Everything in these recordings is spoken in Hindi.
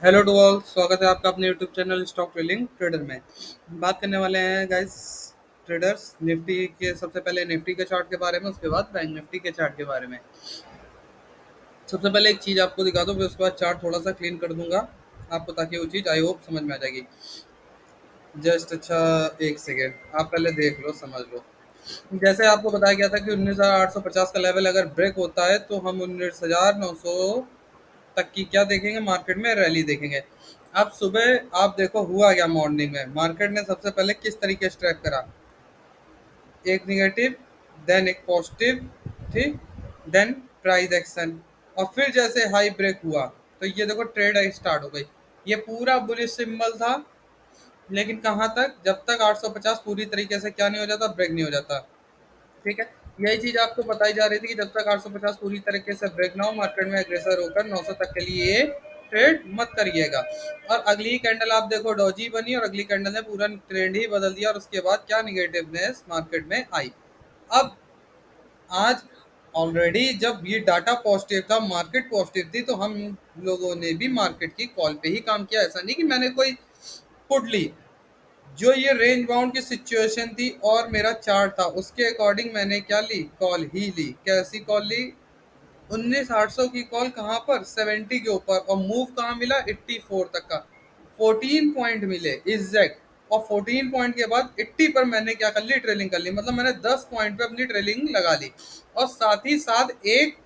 हेलो टू ऑल, स्वागत है आपका अपने YouTube channel stock trading trader में। बात करने वाले हैं गाइस ट्रेडर्स निफ्टी के। सबसे पहले निफ्टी के चार्ट के बारे में, उसके बाद बैंक निफ्टी के चार्ट के बारे में। सबसे पहले एक चीज़ आपको दिखा दूँ, फिर उसके बाद चार्ट थोड़ा सा क्लीन कर दूंगा आपको, ताकि वो चीज़ आई होप समझ में आ जाएगी। जस्ट अच्छा, एक सेकेंड आप पहले देख लो, समझ लो। जैसे आपको बताया गया था कि 19,850 का लेवल अगर ब्रेक होता है तो हम 19,900 तक की क्या देखेंगे, मार्केट में रैली देखेंगे। अब सुबह आप देखो हुआ क्या, मॉर्निंग में मार्केट ने सबसे पहले किस तरीके से ट्रैक करा। एक निगेटिव, देन एक पॉजिटिव, ठीक, देन प्राइस एक्शन, और फिर जैसे हाई ब्रेक हुआ तो ये देखो ट्रेड स्टार्ट हो गई। ये पूरा बुलिश सिंबल था, लेकिन कहाँ तक, जब तक 850 पूरी तरीके से क्या नहीं हो जाता, ब्रेक नहीं हो जाता। ठीक है, यही चीज आपको बताई जा रही थी कि जब तक 850 पूरी तरीके से ब्रेक ना हो, मार्केट में एग्रेसर होकर 900 तक के लिए ट्रेड मत करिएगा। और अगली कैंडल आप देखो डॉजी बनी, और अगली कैंडल ने पूरा ट्रेंड ही बदल दिया, और उसके बाद क्या निगेटिवनेस मार्केट में आई। अब आज ऑलरेडी जब ये डाटा पॉजिटिव था, मार्केट पॉजिटिव थी, तो हम लोगों ने भी मार्केट की कॉल पे ही काम किया। ऐसा नहीं कि मैंने कोई पुट ली। जो ये रेंज बाउंड की सिचुएशन थी और मेरा चार्ट था, उसके अकॉर्डिंग मैंने क्या ली, कॉल ही ली। कैसी कॉल ली? 19,800 की कॉल, कहाँ पर, 70 के ऊपर, और मूव कहाँ मिला, 84 तक का। 14 पॉइंट मिले एग्जैक्ट, और 14 पॉइंट के बाद 80 पर मैंने क्या कर ली, ट्रेलिंग कर ली। मतलब मैंने 10 पॉइंट पे अपनी ट्रेलिंग लगा ली, और साथ ही साथ एक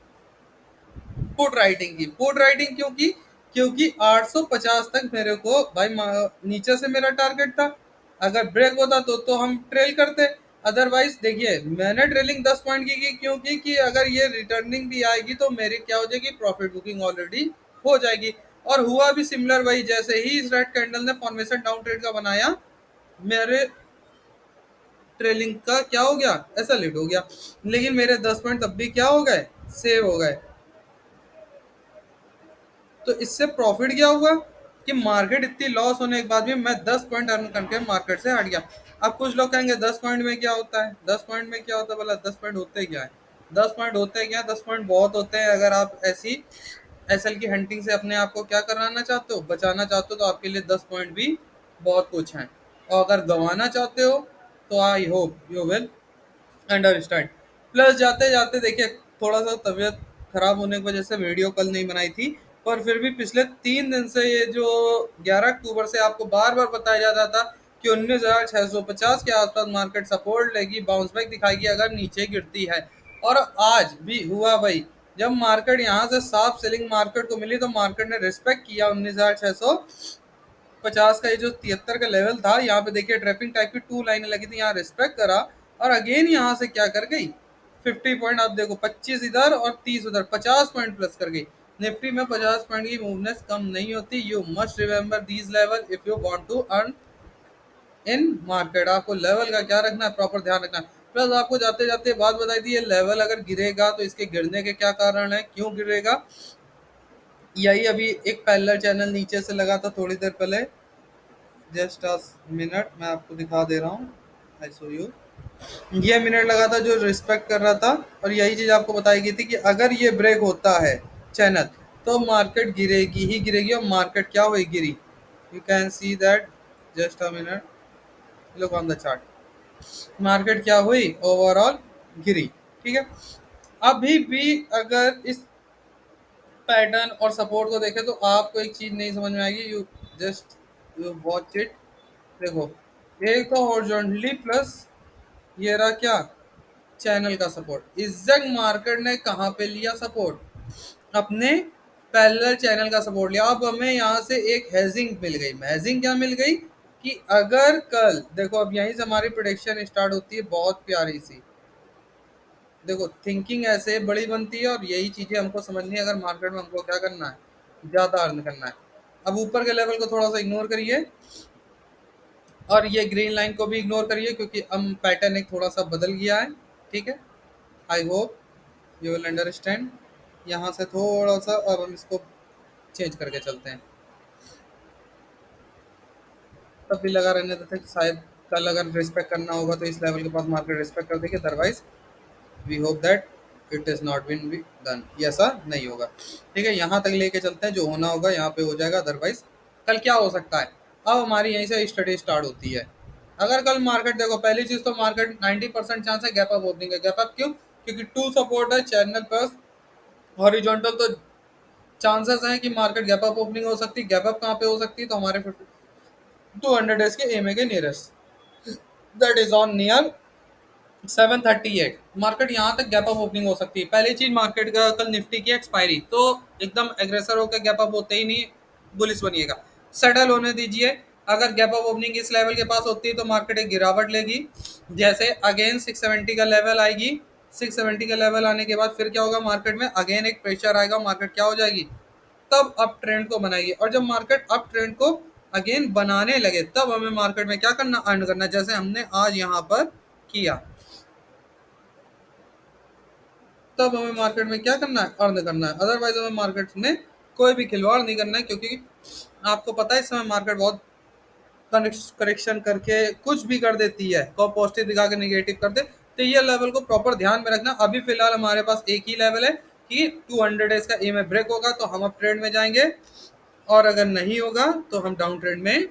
पुट राइटिंग की। पुट राइटिंग क्यों की? क्योंकि 850 तक मेरे को भाई नीचे से मेरा टारगेट था। अगर ब्रेक होता तो हम ट्रेल करते। अदरवाइज देखिए, मैंने ट्रेलिंग 10 पॉइंट की क्योंकि कि अगर ये रिटर्निंग भी आएगी तो मेरी क्या हो जाएगी, प्रॉफिट बुकिंग ऑलरेडी हो जाएगी। और हुआ भी सिमिलर वही, जैसे ही इस रेड कैंडल ने फॉर्मेशन डाउन ट्रेड का बनाया, मेरे ट्रेलिंग का क्या हो गया, ऐसा लेट हो गया। लेकिन मेरे 10 पॉइंट तब भी क्या हो गए, सेव हो गए। तो इससे प्रॉफिट क्या हुआ कि मार्केट इतनी लॉस होने के बाद भी मैं 10 पॉइंट अर्न करके मार्केट से हट गया। अब कुछ लोग कहेंगे 10 पॉइंट में क्या होता है, 10 पॉइंट में क्या होता है, बोला 10 पॉइंट होते क्या है। 10 पॉइंट होते क्या है, 10 पॉइंट बहुत होते हैं। अगर आप ऐसी एसएल की हंटिंग से अपने आप को क्या कराना चाहते हो, बचाना चाहते हो, तो आपके लिए 10 पॉइंट भी बहुत कुछ है। और अगर गंवाना चाहते हो तो आई hope you will understand. Plus जाते जाते देखिए, थोड़ा सा तबीयत खराब होने की वजह से वीडियो कल नहीं बनाई थी, पर फिर भी पिछले 3 दिन से ये जो 11 अक्टूबर से आपको बार बार बताया जा रहा था कि 19,650 के आसपास मार्केट सपोर्ट लेगी, बाउंस बैक दिखाएगी अगर नीचे गिरती है। और आज भी हुआ भाई। जब मार्केट यहाँ से साफ सेलिंग मार्केट को मिली तो मार्केट ने रिस्पेक्ट किया 19,650 का। ये जो 73 का लेवल था, यहाँ पे देखिए ट्रैपिंग टाइप की 2 लाइनें लगी थी, यहाँ रिस्पेक्ट करा, और अगेन यहाँ से क्या कर गई, 50 पॉइंट आप देखो, 25 इधर और 30 उधर, 50 पॉइंट प्लस कर गई। निफ्टी में 50 पॉइंट की मूवनेस कम नहीं होती। You must remember these level if you want to earn in market. आपको लेवल का क्या रखना है, प्रॉपर ध्यान रखना है। प्लस आपको जाते जाते बात बताई थी, ये लेवल अगर गिरेगा तो इसके गिरने के क्या कारण है, क्यों गिरेगा। यही अभी एक पैरेलल चैनल नीचे से लगा था थोड़ी देर पहले। जस्ट अ मिनट, मैं आपको दिखा दे रहा हूँ। I show you. ये मिनट लगा था जो रिस्पेक्ट कर रहा था, और यही चीज आपको बताई गई थी कि अगर ये ब्रेक होता है चैनल, तो मार्केट गिरेगी ही गिरेगी। और मार्केट क्या हुई, गिरी। You can see that, just a minute, look on the chart. Market क्या हुई, ओवरऑल गिरी। ठीक है, अभी भी अगर इस पैटर्न और सपोर्ट को देखें तो आपको एक चीज नहीं समझ में आएगी। You just you watch it. देखो, एक तो हॉरिजॉन्टली प्लस ये रहा क्या, चैनल का सपोर्ट। एग्जैक्ट मार्केट ने कहाँ पे लिया सपोर्ट, अपने पैरेलल चैनल का सपोर्ट लिया। अब हमें यहाँ से एक हेजिंग मिल गई। हेजिंग क्या मिल गई कि अगर कल देखो, अब यहीं से हमारी प्रोडिक्शन स्टार्ट होती है, बहुत प्यारी सी। देखो, थिंकिंग ऐसे बड़ी बनती है, और यही चीजें हमको समझनी है अगर मार्केट में हमको क्या करना है, ज्यादा अर्न करना है। अब ऊपर के लेवल को थोड़ा सा इग्नोर करिए, और ये ग्रीन लाइन को भी इग्नोर करिए, क्योंकि अब पैटर्न एक थोड़ा सा बदल गया है। ठीक है, आई होप यू विल अंडरस्टैंड। यहाँ से थोड़ा सा अब हम इसको चेंज करके चलते हैं। तब भी लगा रहने देते हैं कि शायद कल अगर रिस्पेक्ट करना होगा तो इस लेवल के पास मार्केट रिस्पेक्ट कर देगी। Otherwise we hope that it is not been be done, ये ऐसा नहीं होगा। ठीक है, यहाँ तक लेके चलते हैं, जो होना होगा यहाँ पे हो जाएगा, अदरवाइज कल क्या हो सकता है। अब हमारी यहीं से स्टडी स्टार्ट होती है। अगर कल मार्केट देखो, पहली चीज तो मार्केट 90% चांस है गैप अप ओपनिंग का। गैप अप क्यों? क्योंकि टू सपोर्ट है चैनल पर हॉरिजॉन्टल, तो चांसेस हैं कि मार्केट गैप अप ओपनिंग हो सकती है। गैप अप कहाँ पे हो सकती है? तो हमारे 200 डेज के एमए के nearest, that is on near 738। Market यहाँ तक गैप अप ओपनिंग हो सकती है। पहली चीज, मार्केट का कल निफ्टी की एक्सपायरी, तो एकदम एग्रेसर होकर गैप अप होते ही नहीं बुलिस बनिएगा, सेटल होने दीजिए। अगर गैप अप ओपनिंग इस लेवल के पास होती है तो मार्केट एक गिरावट लेगी, जैसे अगेन 670 का लेवल आएगी। 670 का लेवल आने के बाद फिर क्या होगा, मार्केट में अगेन एक प्रेशर आएगा, मार्केट क्या हो जाएगी, तब अप ट्रेंड को बनाएगी। और जब मार्केट अप ट्रेंड को अगेन बनाने लगे, तब हमें मार्केट में क्या करना, अर्न करना, जैसे हमने आज यहाँ पर किया। तब हमें मार्केट में क्या करना है, अर्न करना है। अदरवाइज हमें मार्केट में कोई भी खिलवाड़ नहीं करना है, क्योंकि आपको पता है इस समय मार्केट बहुत करेक्शन करके कुछ भी कर देती है, को पॉजिटिव दिखा के नेगेटिव कर दे। तो ये लेवल को प्रॉपर ध्यान में रखना। अभी फिलहाल हमारे पास एक ही लेवल है कि 200 डेज का एम ब्रेक होगा तो हम अप ट्रेंड में जाएंगे, और अगर नहीं होगा तो हम डाउन ट्रेंड में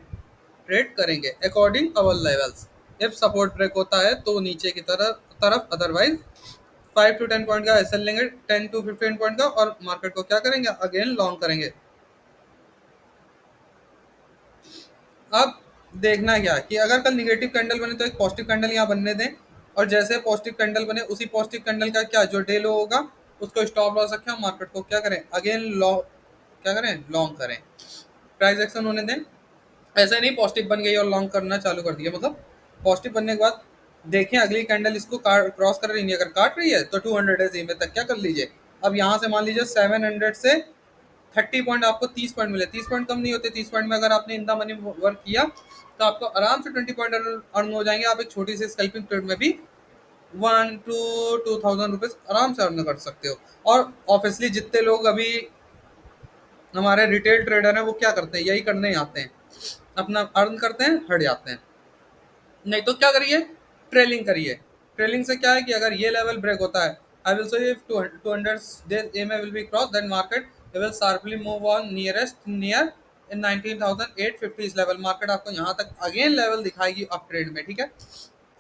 ट्रेड करेंगे according our levels. If support break होता है तो नीचे की तरफ, अदरवाइज 5 to 10 पॉइंट का एसएल लेंगे, 10 to 15 पॉइंट का, और मार्केट को क्या करेंगे, अगेन लॉन्ग करेंगे। अब देखना क्या कि अगर कल निगेटिव कैंडल बने तो एक पॉजिटिव कैंडल यहाँ बनने दें, और जैसे पॉजिटिव कैंडल बने उसी पॉजिटिव कैंडल का क्या जो डे लो होगा उसको स्टॉप लॉस रखें, मार्केट को क्या करें, अगेन लॉन्ग, क्या करें, लॉन्ग करें, प्राइस एक्शन होने दें। ऐसा नहीं पॉजिटिव बन गई और लॉन्ग करना चालू कर दिया, मतलब पॉजिटिव बनने के बाद देखें अगली कैंडल इसको क्रॉस कर रही नहीं, अगर काट रही है तो 200 डेज में तक क्या कर लीजिए। अब यहाँ से मान लीजिए 700 से 30 पॉइंट, आपको 30 पॉइंट मिले, 30 पॉइंट कम नहीं होते। 30 पॉइंट में अगर आपने इन द मनी वर्क किया तो आपको आराम से 20 पॉइंट अर्न हो जाएंगे। आप एक छोटी सी स्कैल्पिंग ट्रेड में भी 1 to 2,000 रुपीज आराम से अर्न कर सकते हो। और ऑब्वियसली जितने लोग अभी हमारे रिटेल ट्रेडर हैं वो क्या करते हैं, यही करने ही आते हैं, अपना अर्न करते हैं, हट जाते हैं। नहीं तो क्या करिए, ट्रेलिंग करिए। ट्रेलिंग से क्या है कि अगर ये लेवल ब्रेक होता है, I will say if 200 days EMA will be crossed, then market will sharply move on near in 19,850 इस लेवल। मार्केट आपको यहाँ तक अगेन लेवल दिखाएगी अप ट्रेड में, ठीक है।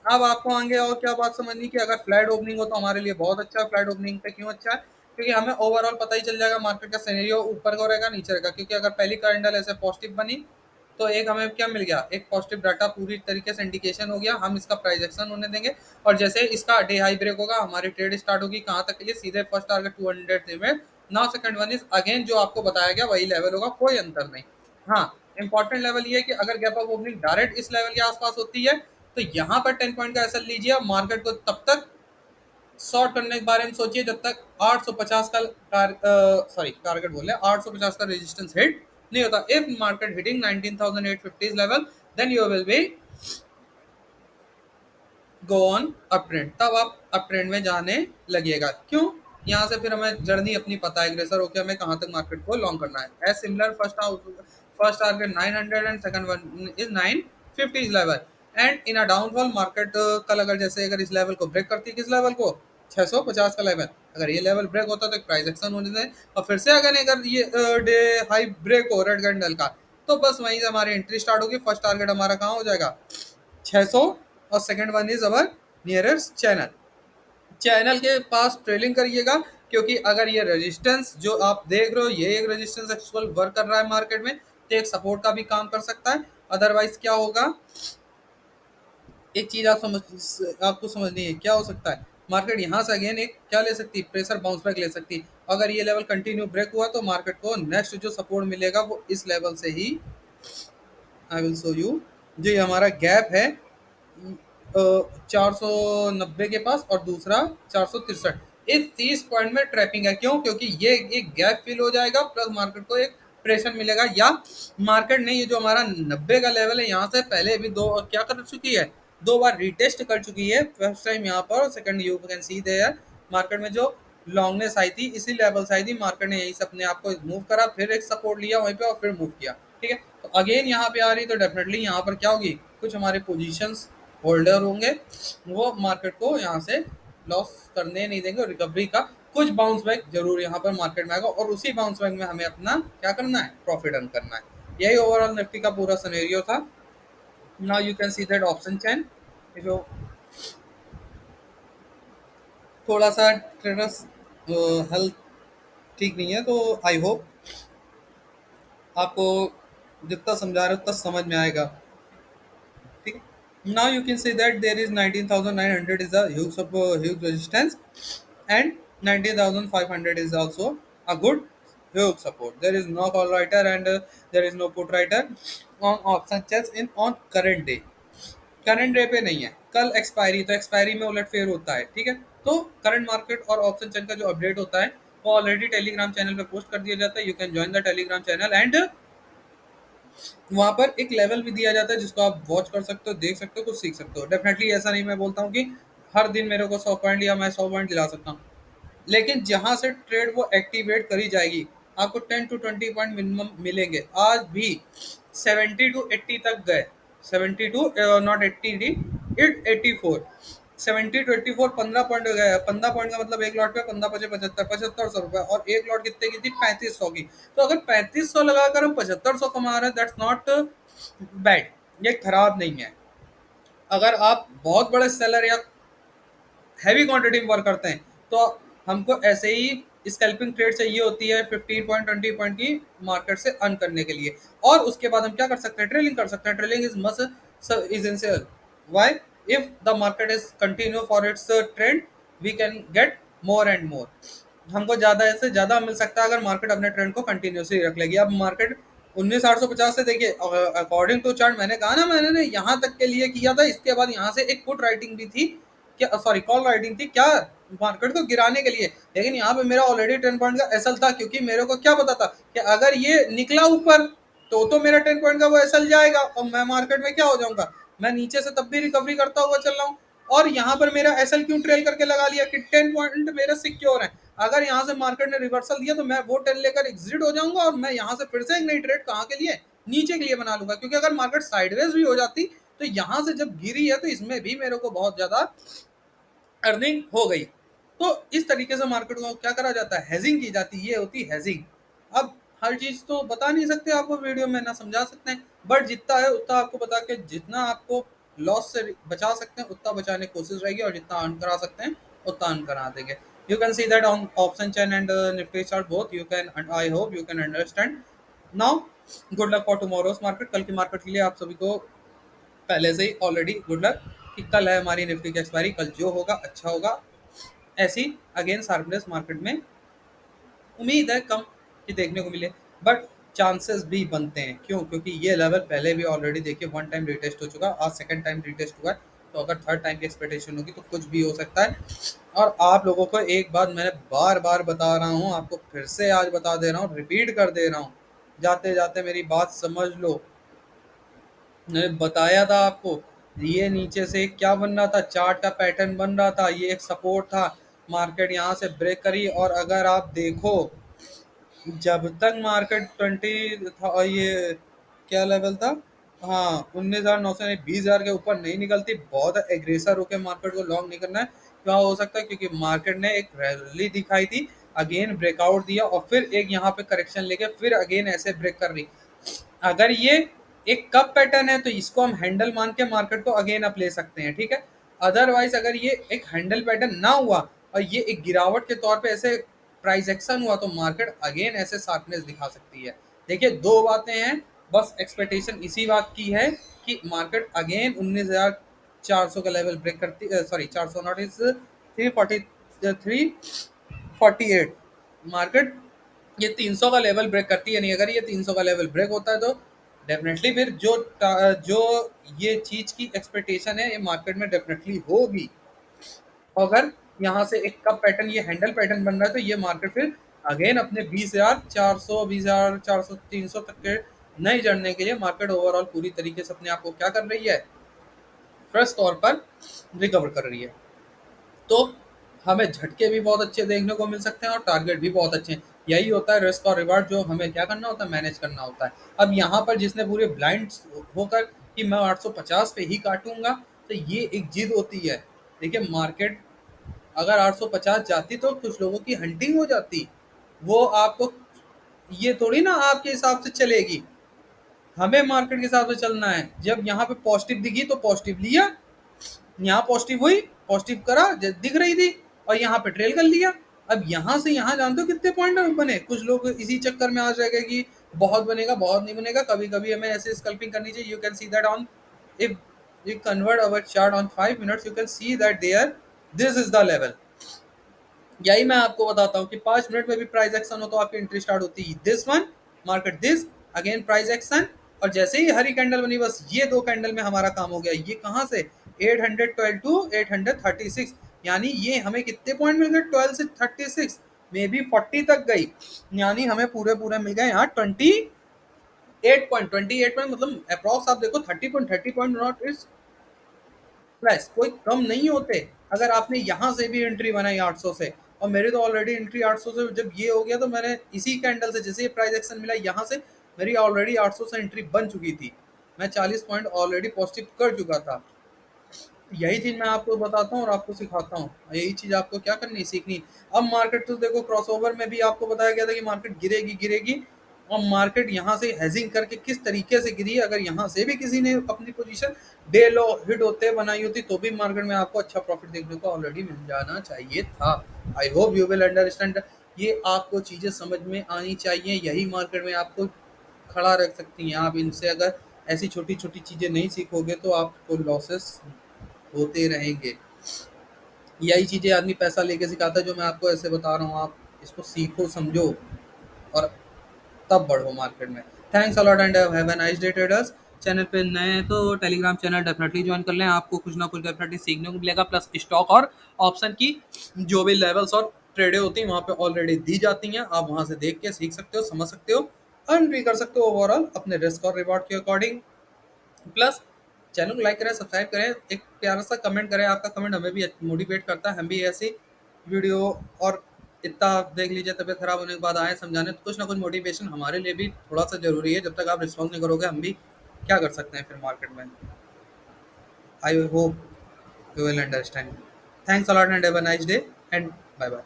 अब आपको आगे और क्या बात समझनी कि अगर फ्लैट ओपनिंग हो तो हमारे लिए बहुत अच्छा है। फ्लैट ओपनिंग पे क्यों अच्छा है? क्योंकि हमें ओवरऑल पता ही चल जाएगा मार्केट का सिनेरियो ऊपर का रहेगा नीचे रहेगा। क्योंकि अगर पहली कैंडल ऐसे पॉजिटिव बनी तो एक हमें क्या मिल गया, एक पॉजिटिव डाटा पूरी तरीके से इंडिकेशन हो गया, हम इसका प्राइस एक्शन होने देंगे। और जैसे इसका डे हाई ब्रेक होगा हमारी ट्रेड स्टार्ट होगी, कहाँ तक के लिए, सीधे फर्स्ट टारगेट 200 में। Now second one is again जो आपको बताया गया वही लेवल होगा, कोई अंतर नहीं। हाँ, इंपॉर्टेंट लेवल ये है कि अगर गैप अप ओपनिंग डायरेक्ट इस लेवल के आसपास होती है तो यहाँ पर 10 पॉइंट का एसएल लीजिए। मार्केट को तब तक शॉर्ट करने के बारे में सोचिए जब तक 850 का टारगेट बोले 850 का रेजिस्टेंस हिट नहीं होता। If market hitting 19,850 level, then you will be go on up trend, तब आप अप ट्रेंड में जाने लगिएगा। क्यों? यहाँ से फिर हमें जर्नी अपनी पता है, एग्रेसर होकर हमें कहाँ तक मार्केट को लॉन्ग करना है। As similar first target 900 and second one is 950 level. And in a downfall market कल अगर जैसे अगर इस लेवल को ब्रेक करती है, किस लेवल को, 650 का लेवल, अगर ये लेवल ब्रेक होता तो एक प्राइस एक्शन होने दें। और फिर से अगर ये डे हाई ब्रेक हो रेड कैंडल का, तो बस वहीं से हमारी एंट्री स्टार्ट होगी। फर्स्ट टारगेट हमारा कहाँ हो जाएगा, 600, और second one is our nearest channel. Channel के पास ट्रेलिंग करिएगा, क्योंकि अगर ये रेजिस्टेंस जो आप देख रहे हो ये एक रेजिस्टेंस एक्चुअल वर्क कर रहा है मार्केट में, तो एक सपोर्ट का भी काम कर सकता है। अदरवाइज क्या होगा, एक चीज आपको समझनी है, क्या हो सकता है, मार्केट यहाँ से अगेन एक क्या ले सकती है, प्रेशर बाउंस बैक ले सकती है। अगर ये लेवल कंटिन्यू ब्रेक हुआ तो मार्केट को नेक्स्ट जो सपोर्ट मिलेगा वो इस लेवल से ही, आई विल शो यू, जो ये हमारा गैप है 490 के पास और दूसरा 463, इस 30 पॉइंट में ट्रैपिंग है। क्यों? क्योंकि ये एक गैप फिल हो जाएगा प्लस मार्केट को एक प्रेशर मिलेगा। या मार्केट ने ये जो हमारा 90 का लेवल है यहाँ से पहले भी दो क्या कर चुकी है, दो बार रिटेस्ट कर चुकी है। फर्स्ट टाइम यहाँ पर, second you can see there, market में जो लॉन्गनेस आई थी इसी लेवल से आई थी, मार्केट ने यही से अपने आप को मूव करा, फिर एक सपोर्ट लिया वहीं पे और फिर मूव किया, ठीक है। तो अगेन यहाँ पे आ रही तो डेफिनेटली यहाँ पर क्या होगी, कुछ हमारे पोजीशंस होल्डर होंगे वो मार्केट को यहाँ से लॉस करने नहीं देंगे, और रिकवरी का कुछ बाउंस बैक जरूर यहाँ पर मार्केट में आएगा, और उसी बाउंस बैक में हमें अपना क्या करना है, प्रॉफिट अर्न करना है। यही ओवरऑल निफ्टी का पूरा सिनेरियो था। Now you can see that option चैन जो थोड़ा सा ट्रेडर्स हेल्थ ठीक नहीं है, तो आई होप आपको जितना समझा रहे हो उतना समझ में आएगा। ठीक है, now you can see that there is 19,900 is a huge resistance, and 19,500 is also a good huge support. There is no call writer, and there is no put writer on option chess in on current day। Current day पे नहीं है, कल एक्सपायरी, तो एक्सपायरी में उलट फेर होता है। ठीक है, तो करंट मार्केट और ऑप्शन चेन का जो अपडेट होता है वो ऑलरेडी टेलीग्राम चैनल पे पोस्ट कर दिया जाता है। You can join the Telegram channel, and वहां पर एक लेवल भी दिया जाता है जिसको आप वॉच कर सकते हो, देख सकते हो, कुछ सीख सकते हो। डेफिनेटली ऐसा नहीं मैं बोलता हूँ कि हर दिन मेरे को 100 पॉइंट या मैं 100 पॉइंट दिला सकता हूँ, लेकिन जहां से ट्रेड वो एक्टिवेट करी जाएगी आपको 10 to 20 पॉइंट मिनिमम मिलेंगे। आज भी 70 to 80 तक गए, 72 नॉट 80, इट 84, 70 to 84, 15 पॉइंट गए। 15 पॉइंट का मतलब एक लॉट पे 15 पचे 75, 7500 रुपए, और एक लॉट कितने की थी, 3500 की। तो अगर 3500 लगाकर हम 7500 कमा रहे हैं, दैट्स नॉट बैड, ये खराब नहीं है। अगर आप बहुत बड़े सेलर या हैवी क्वांटिटी में वर्क करते हैं तो हमको ऐसे ही स्कैल्पिंग ट्रेड चाहिए होती है 15 पॉइंट 20 पॉइंट की मार्केट से अर्न करने के लिए, और उसके बाद हम क्या कर सकते हैं, ट्रेलिंग कर सकते हैं। Trailing is must essential. Why? If the market is continue for its trend we can get more and more. हमको ज्यादा से ज्यादा मिल सकता है अगर मार्केट अपने ट्रेंड को कंटिन्यूसली रख लेगी। अब मार्केट 19,850 से देखिए, अकॉर्डिंग टू चार्ट, मैंने कहा ना, मैंने यहाँ तक के लिए किया था, इसके बाद यहाँ से एक पुट राइटिंग भी थी, क्या सॉरी कॉल राइटिंग थी, क्या, मार्केट को गिराने के लिए। लेकिन यहाँ पे मेरा ऑलरेडी 10 पॉइंट का एसएल था, क्योंकि मेरे को क्या पता था कि अगर ये निकला ऊपर तो मेरा 10 पॉइंट का वो एसएल जाएगा और मैं मार्केट में क्या हो जाऊंगा, मैं नीचे से तब भी रिकवरी करता हुआ चल रहा हूँ। और यहाँ पर मेरा एसएल क्यों ट्रेल करके लगा लिया कि 10 पॉइंट मेरा सिक्योर है। अगर यहाँ से मार्केट ने रिवर्सल दिया तो मैं वो 10 लेकर एग्जिट हो जाऊंगा, और मैं यहाँ से फिर से एक नई ट्रेड कहाँ के लिए, नीचे के लिए बना लूंगा। क्योंकि अगर मार्केट साइडवेज भी हो जाती तो यहाँ से जब गिरी है तो इसमें भी मेरे को बहुत ज्यादा अर्निंग हो गई। तो इस तरीके से मार्केट को क्या करा जाता है, हेजिंग की जाती है, ये होती है हेजिंग। अब हर चीज तो बता नहीं सकते आपको वीडियो में, ना समझा सकते हैं, बट जितना है उतना आपको बता के जितना आपको लॉस से बचा सकते हैं उतना बचाने की कोशिश रहेगी, और जितना अर्न करा सकते हैं उतना अर्न करा देंगे। You can see that on option chain and Nifty chart both, you can, I hope you can understand now. Good luck for tomorrow's market, कल की मार्केट के लिए आप सभी को पहले से ही ऑलरेडी गुड लक, कि कल है हमारी निफ्टी की एक्सपायरी, कल जो होगा अच्छा होगा। ऐसी अगेन शार्पनेस मार्केट में उम्मीद है कम कि देखने को मिले, बट चांसेस भी बनते हैं। क्यों? क्योंकि ये लेवल पहले भी ऑलरेडी देखिए 1 टाइम रिटेस्ट हो चुका, आज सेकंड टाइम रिटेस्ट हुआ है, तो अगर थर्ड टाइम की एक्सपेक्टेशन होगी तो कुछ भी हो सकता है। और आप लोगों को एक बात मैंने बार बार बता रहा हूँ, आपको फिर से आज बता दे रहा हूँ, रिपीट कर दे रहा हूँ, जाते जाते मेरी बात समझ लो। मैंने बताया था आपको, ये नीचे से क्या बन रहा था, चार्ट का पैटर्न बन रहा था, ये एक सपोर्ट था, मार्केट यहाँ से ब्रेक करी, और अगर आप देखो जब तक मार्केट 20 था, ये क्या लेवल था, हाँ 19,900 नहीं, 20,000 के ऊपर नहीं निकलती, बहुत एग्रेसर होकर मार्केट को लॉन्ग नहीं करना है। क्या हो सकता है, क्योंकि मार्केट ने एक रैली दिखाई थी, अगेन ब्रेकआउट दिया, और फिर एक यहाँ पे करेक्शन लेके फिर अगेन ऐसे ब्रेक कर रही। अगर ये एक कप पैटर्न है तो इसको हम हैंडल मान के मार्केट को अगेन अप ले सकते हैं, ठीक है। अदरवाइज अगर ये एक हैंडल पैटर्न ना हुआ और ये एक गिरावट के तौर पे ऐसे प्राइस एक्शन हुआ तो मार्केट अगेन ऐसे शार्पनेस दिखा सकती है। देखिए दो बातें हैं, बस एक्सपेक्टेशन इसी बात की है कि मार्केट अगेन 19,400 का लेवल ब्रेक करती, सॉरी 400 नॉट इज 343 मार्केट ये 300 का लेवल ब्रेक करती है नहीं। अगर ये 300 का लेवल ब्रेक होता है तो डेफिनेटली फिर जो ये चीज की एक्सपेक्टेशन है ये मार्केट में डेफिनेटली होगी। अगर यहाँ से एक कप पैटर्न ये हैंडल पैटर्न बन रहा है तो ये मार्केट फिर अगेन अपने 20,400 20,400 300 तक के नए जड़ने के लिए मार्केट ओवरऑल पूरी तरीके से अपने आप को क्या कर रही है, फ्रेश तौर पर रिकवर कर रही है। तो हमें झटके भी बहुत अच्छे देखने को मिल सकते हैं और टारगेट भी बहुत अच्छे हैं। यही होता है रिस्क और रिवार्ड, जो हमें क्या करना होता है, मैनेज करना होता है। अब यहाँ पर जिसने पूरे ब्लाइंड होकर कि मैं 850 पे ही काटूंगा, तो ये एक जिद होती है। देखिए मार्केट अगर 850 जाती तो कुछ लोगों की हंटिंग हो जाती। वो आपको ये थोड़ी ना आपके हिसाब से चलेगी। हमें मार्केट के हिसाब से चलना है। जब यहाँ पे पॉजिटिव दिखी तो पॉजिटिव लिया, यहाँ पॉजिटिव हुई, पॉजिटिव करा, दिख रही थी और यहाँ पे ट्रेल कर लिया। अब यहाँ से यहाँ जानते हो कितने पॉइंट बने। कुछ लोग इसी चक्कर में आ जाएगा कि बहुत बनेगा, बहुत नहीं बनेगा। कभी कभी हमें ऐसे स्कल्पिंग करनी चाहिए। You can see that on, if you convert our chart on 5 minutes, you can see that there this is the level। यही मैं आपको बताता हूँ कि 5 मिनट में भी प्राइस एक्शन हो तो आपकी एंट्री स्टार्ट होती है this one, market this, again price action. और जैसे ही हरी कैंडल बनी, बस ये 2 कैंडल में हमारा काम हो गया। ये कहाँ से 812 टू 836, यानी ये हमें कितने पॉइंट मिल गए 12 से 36, मे बी 40 तक गई। यानी हमें पूरे पूरे मिल गए यहाँ 28 पॉइंट मतलब अप्रॉक्स आप देखो 30 पॉइंट नॉट इज प्लस, कोई कम नहीं होते। अगर आपने यहाँ से भी एंट्री बनाई 800 से, और मेरी तो ऑलरेडी एंट्री 800 से जब ये हो गया तो मैंने इसी कैंडल से जैसे ये प्राइस एक्शन मिला यहाँ से मेरी ऑलरेडी 800 से एंट्री बन चुकी थी। मैं 40 पॉइंट ऑलरेडी पॉजिटिव कर चुका था। यही चीज मैं आपको बताता हूँ और आपको सिखाता हूँ। यही चीज आपको क्या करनी सीखनी। अब मार्केट तो देखो क्रॉसओवर में भी आपको बताया गया था कि मार्केट गिरेगी गिरेगी, और मार्केट यहाँ से हेजिंग करके किस तरीके से गिरी। अगर यहाँ से भी किसी ने अपनी पोजीशन डे लो हिट होते बनाई होती तो भी मार्केट में आपको अच्छा प्रॉफिट देखने को ऑलरेडी मिल जाना चाहिए था। आई होप यू विल अंडरस्टैंड। ये आपको चीजें समझ में आनी चाहिए। यही मार्केट में आपको खड़ा रख सकती हैं। आप इनसे अगर ऐसी छोटी छोटी चीजें नहीं सीखोगे तो आपको लॉसेस होते रहेंगे। यही चीजें आदमी पैसा लेके सिखाता है जो मैं आपको ऐसे बता रहा हूँ। आप इसको सीखो समझो और तब बढ़ो मार्केट में। Thanks a lot and have a nice day traders. Channel पे नए हैं तो टेलीग्राम चैनल डेफिनेटली ज्वाइन कर लें। आपको कुछ ना कुछ डेफिनेटली सीखने को मिलेगा। प्लस स्टॉक और ऑप्शन की जो भी लेवल्स और ट्रेडें होती हैं वहाँ पे ऑलरेडी दी जाती हैं। आप वहाँ से देख के सीख सकते हो, समझ सकते हो, अर्न भी कर सकते हो ओवरऑल अपने रिस्क और रिवॉर्ड के अकॉर्डिंग। प्लस चैनल को लाइक करें, सब्सक्राइब करें, एक प्यारा सा कमेंट करें। आपका कमेंट हमें भी मोटिवेट करता है। हम भी ऐसी वीडियो और इतना देख लीजिए तबीयत खराब होने के बाद आए समझाने, तो कुछ ना कुछ मोटिवेशन हमारे लिए भी थोड़ा सा जरूरी है। जब तक आप रिस्पॉन्स नहीं करोगे हम भी क्या कर सकते हैं फिर मार्केट में। I hope you will understand. Thanks a lot and have a nice day and bye bye.